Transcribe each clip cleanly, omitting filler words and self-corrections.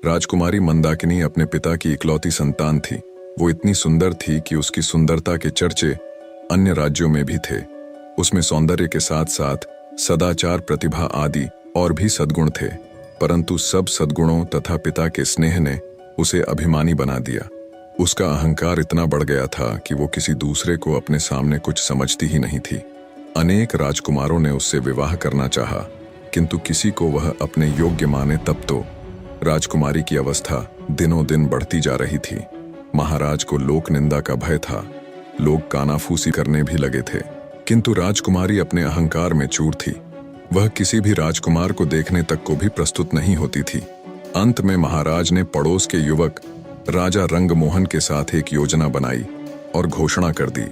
राजकुमारी मंदाकिनी अपने पिता की इकलौती संतान थी। वो इतनी सुंदर थी कि उसकी सुंदरता के चर्चे अन्य राज्यों में भी थे। उसमें सौंदर्य के साथ साथ सदाचार, प्रतिभा आदि और भी सद्गुण थे, परंतु सब सद्गुणों तथा पिता के स्नेह ने उसे अभिमानी बना दिया। उसका अहंकार इतना बढ़ गया था कि वो किसी दूसरे को अपने सामने कुछ समझती ही नहीं थी। अनेक राजकुमारों ने उससे विवाह करना चाहा, किंतु किसी को वह अपने योग्य माने तब तो। राजकुमारी की अवस्था दिनों दिन बढ़ती जा रही थी। महाराज को लोक निंदा का भय था। लोग कानाफूसी करने भी लगे थे, किंतु राजकुमारी अपने अहंकार में चूर थी। वह किसी भी राजकुमार को देखने तक को भी प्रस्तुत नहीं होती थी। अंत में महाराज ने पड़ोस के युवक राजा रंगमोहन के साथ एक योजना बनाई और घोषणा कर दी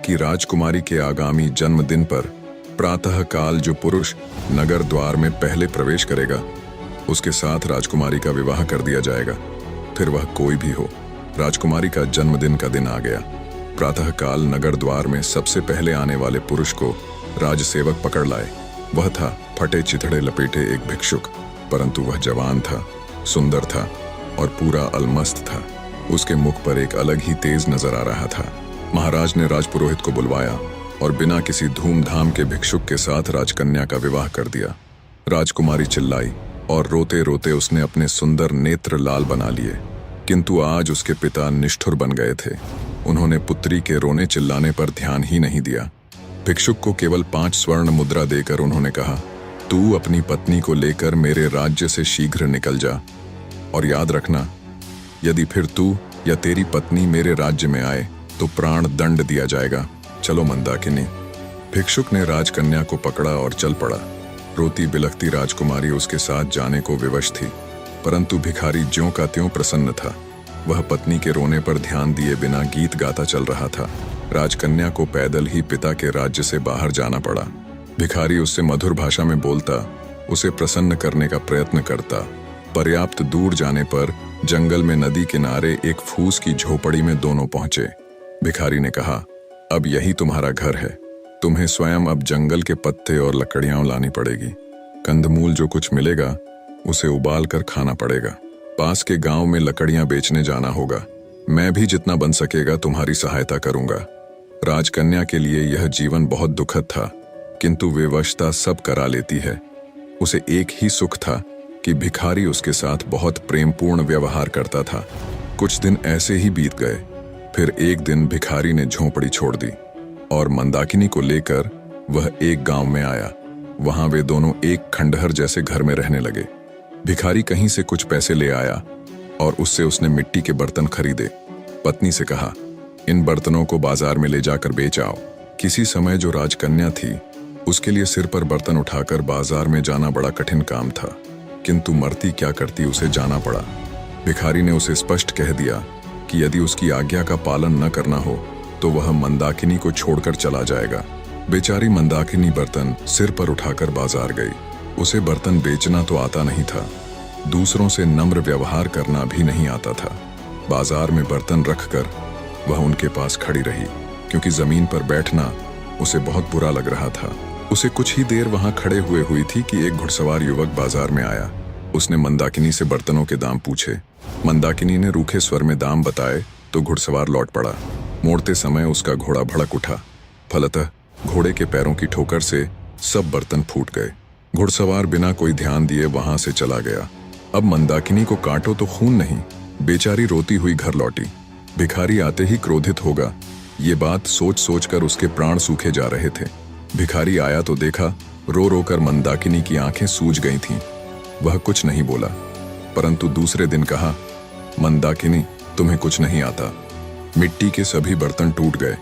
कि राजकुमारी के आगामी जन्मदिन पर प्रातः काल जो पुरुष नगर द्वार में पहले प्रवेश करेगा, उसके साथ राजकुमारी का विवाह कर दिया जाएगा, फिर वह कोई भी हो। राजकुमारी का जन्मदिन का दिन आ गया। प्रातः काल नगर द्वार में सबसे पहले आने वाले पुरुष को राजसेवक पकड़ लाए। वह था फटे चिथड़े लपेटे एक भिक्षुक, परंतु वह जवान था, सुंदर था और पूरा अलमस्त था। उसके मुख पर एक अलग ही तेज नजर आ रहा था। महाराज ने राजपुरोहित को बुलवाया और बिना किसी धूमधाम के भिक्षुक के साथ राजकन्या का विवाह कर दिया। राजकुमारी चिल्लाई और रोते रोते उसने अपने सुंदर नेत्र लाल बना लिए, किंतु आज उसके पिता निष्ठुर बन गए थे। उन्होंने पुत्री के रोने चिल्लाने पर ध्यान ही नहीं दिया। भिक्षुक को केवल 5 स्वर्ण मुद्रा देकर उन्होंने कहा, तू अपनी पत्नी को लेकर मेरे राज्य से शीघ्र निकल जा, और याद रखना, यदि फिर तू या तेरी पत्नी मेरे राज्य में आए तो प्राण दंड दिया जाएगा। चलो मंदाकिनी। भिक्षुक ने राजकन्या को पकड़ा और चल पड़ा। रोती बिलखती राजकुमारी उसके साथ जाने को विवश थी, परंतु भिखारी ज्यों का त्यों प्रसन्न था। वह पत्नी के रोने पर ध्यान दिए बिना गीत गाता चल रहा था। राजकन्या को पैदल ही पिता के राज्य से बाहर जाना पड़ा। भिखारी उससे मधुर भाषा में बोलता, उसे प्रसन्न करने का प्रयत्न करता। पर्याप्त दूर जाने पर जंगल में नदी किनारे एक फूस की झोपड़ी में दोनों पहुंचे। भिखारी ने कहा, अब यही तुम्हारा घर है। तुम्हें स्वयं अब जंगल के पत्ते और लकड़ियां लानी पड़ेगी। कंदमूल जो कुछ मिलेगा उसे उबाल कर खाना पड़ेगा। पास के गांव में लकड़ियां बेचने जाना होगा। मैं भी जितना बन सकेगा तुम्हारी सहायता करूंगा। राजकन्या के लिए यह जीवन बहुत दुखद था, किंतु विवशता सब करा लेती है। उसे एक ही सुख था कि भिखारी उसके साथ बहुत प्रेमपूर्ण व्यवहार करता था। कुछ दिन ऐसे ही बीत गए। फिर एक दिन भिखारी ने झोंपड़ी छोड़ दी और मंदाकिनी को लेकर वह एक गांव में आया। वहां वे दोनों एक खंडहर जैसे घर में रहने लगे। भिखारी कहीं से कुछ पैसे ले आया और उससे उसने मिट्टी के बर्तन खरीदे। पत्नी से कहा, इन बर्तनों को बाजार में ले जाकर बेच आओ। किसी समय जो राजकन्या थी, उसके लिए सिर पर बर्तन उठाकर बाजार में जाना बड़ा कठिन काम था, किंतु मरती क्या करती उसे जाना पड़ा। भिखारी ने उसे स्पष्ट कह दिया कि यदि उसकी आज्ञा का पालन न करना हो तो वह मंदाकिनी को छोड़कर चला जाएगा। बेचारी मंदाकिनी बर्तन सिर पर उठाकर बाजार गई। उसे बर्तन बेचना तो आता नहीं था, दूसरों से नम्र व्यवहार करना भी नहीं आता था। बाजार में बर्तन रखकर वह उनके पास खड़ी रही, क्योंकि जमीन पर बैठना उसे बहुत बुरा लग रहा था। उसे कुछ ही देर वहां खड़े हुए हुई थी कि एक घुड़सवार युवक बाजार में आया। उसने मंदाकिनी से बर्तनों के दाम पूछे। मंदाकिनी ने रूखे स्वर में दाम बताए तो घुड़सवार लौट पड़ा। मोड़ते समय उसका घोड़ा भड़क उठा। फलतः घोड़े के पैरों की ठोकर से सब बर्तन फूट गए। घुड़सवार बिना कोई ध्यान दिए वहां से चला गया। अब मंदाकिनी को काटो तो खून नहीं। बेचारी रोती हुई घर लौटी। भिखारी आते ही क्रोधित होगा, ये बात सोच सोचकर उसके प्राण सूखे जा रहे थे। भिखारी आया तो देखा रो रो कर मंदाकिनी की आंखें सूज गई थीं। वह कुछ नहीं बोला, परंतु दूसरे दिन कहा, मंदाकिनी, तुम्हें कुछ नहीं आता। मिट्टी के सभी बर्तन टूट गए।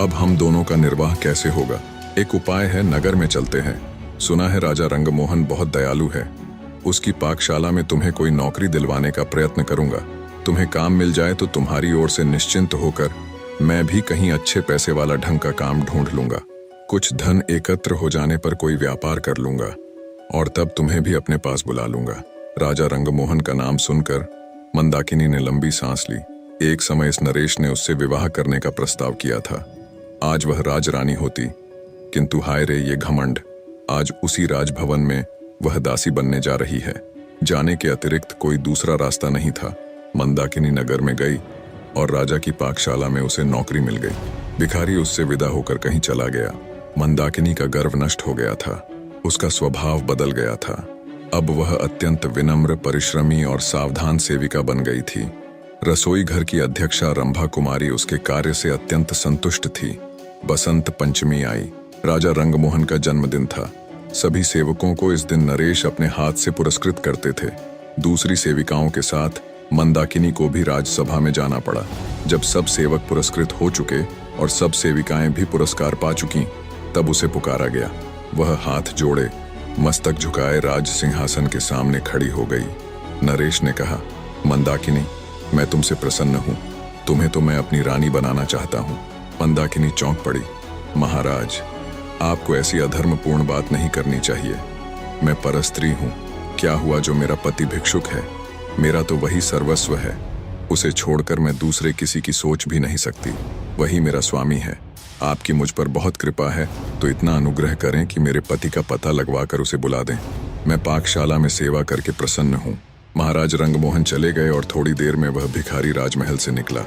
अब हम दोनों का निर्वाह कैसे होगा? एक उपाय है, नगर में चलते हैं। सुना है राजा रंगमोहन बहुत दयालु है। उसकी पाकशाला में तुम्हें कोई नौकरी दिलवाने का प्रयत्न करूंगा। तुम्हें काम मिल जाए तो तुम्हारी ओर से निश्चिंत होकर मैं भी कहीं अच्छे पैसे वाला ढंग का काम ढूंढ लूंगा। कुछ धन एकत्र हो जाने पर कोई व्यापार कर लूंगा और तब तुम्हें भी अपने पास बुला लूंगा। राजा रंगमोहन का नाम सुनकर मंदाकिनी ने लंबी सांस ली। एक समय इस नरेश ने उससे विवाह करने का प्रस्ताव किया था। आज वह राजरानी होती, किंतु हाय रे ये घमंड, आज उसी राजभवन में वह दासी बनने जा रही है। जाने के अतिरिक्त कोई दूसरा रास्ता नहीं था। मंदाकिनी नगर में गई और राजा की पाकशाला में उसे नौकरी मिल गई। भिखारी उससे विदा होकर कहीं चला गया। मंदाकिनी का गर्व नष्ट हो गया था, उसका स्वभाव बदल गया था। अब वह अत्यंत विनम्र, परिश्रमी और सावधान सेविका बन गई थी। रसोई घर की अध्यक्षा रंभा कुमारी उसके कार्य से अत्यंत संतुष्ट थी। बसंत पंचमी आई। राजा रंगमोहन का जन्मदिन था। सभी सेवकों को इस दिन नरेश अपने हाथ से पुरस्कृत करते थे। दूसरी सेविकाओं के साथ मंदाकिनी को भी राजसभा में जाना पड़ा। जब सब सेवक पुरस्कृत हो चुके और सब सेविकाएं भी पुरस्कार पा चुकी, तब उसे पुकारा गया। वह हाथ जोड़े, मस्तक झुकाए राज सिंहासन के सामने खड़ी हो गई। नरेश ने कहा, मंदाकिनी, मैं तुमसे प्रसन्न हूँ। तुम्हें तो मैं अपनी रानी बनाना चाहता हूँ। मंदाकिनी चौंक पड़ी। महाराज, आपको ऐसी अधर्मपूर्ण बात नहीं करनी चाहिए। मैं परस्त्री हूँ। क्या हुआ जो मेरा पति भिक्षुक है? मेरा तो वही सर्वस्व है। उसे छोड़कर मैं दूसरे किसी की सोच भी नहीं सकती। वही मेरा स्वामी है। आपकी मुझ पर बहुत कृपा है, तो इतना अनुग्रह करें कि मेरे पति का पता लगवा कर उसे बुला दें। मैं पाकशाला में सेवा करके प्रसन्न हूँ। महाराज रंगमोहन चले गए और थोड़ी देर में वह भिखारी राजमहल से निकला।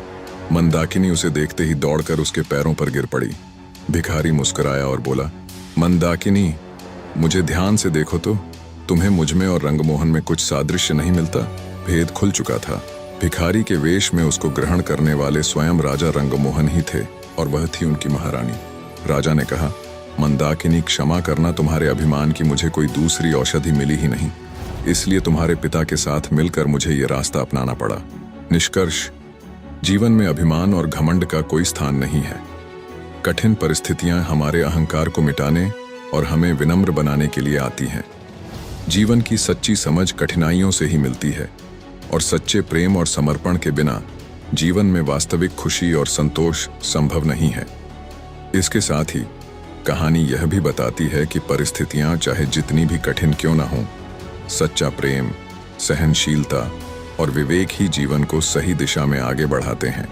मंदाकिनी उसे देखते ही दौड़कर उसके पैरों पर गिर पड़ी। भिखारी मुस्कुराया और बोला, मंदाकिनी, मुझे ध्यान से देखो तो तुम्हें मुझमें और रंगमोहन में कुछ सादृश्य नहीं मिलता। भेद खुल चुका था। भिखारी के वेश में उसको ग्रहण करने वाले स्वयं राजा रंगमोहन ही थे और वह थी उनकी महारानी। राजा ने कहा, मंदाकिनी, क्षमा करना, तुम्हारे अभिमान की मुझे कोई दूसरी औषधि मिली ही नहीं, इसलिए तुम्हारे पिता के साथ मिलकर मुझे ये रास्ता अपनाना पड़ा। निष्कर्ष, जीवन में अभिमान और घमंड का कोई स्थान नहीं है। कठिन परिस्थितियां हमारे अहंकार को मिटाने और हमें विनम्र बनाने के लिए आती हैं। जीवन की सच्ची समझ कठिनाइयों से ही मिलती है और सच्चे प्रेम और समर्पण के बिना जीवन में वास्तविक खुशी और संतोष संभव नहीं है। इसके साथ ही कहानी यह भी बताती है कि परिस्थितियां चाहे जितनी भी कठिन क्यों ना हों, सच्चा प्रेम, सहनशीलता और विवेक ही जीवन को सही दिशा में आगे बढ़ाते हैं।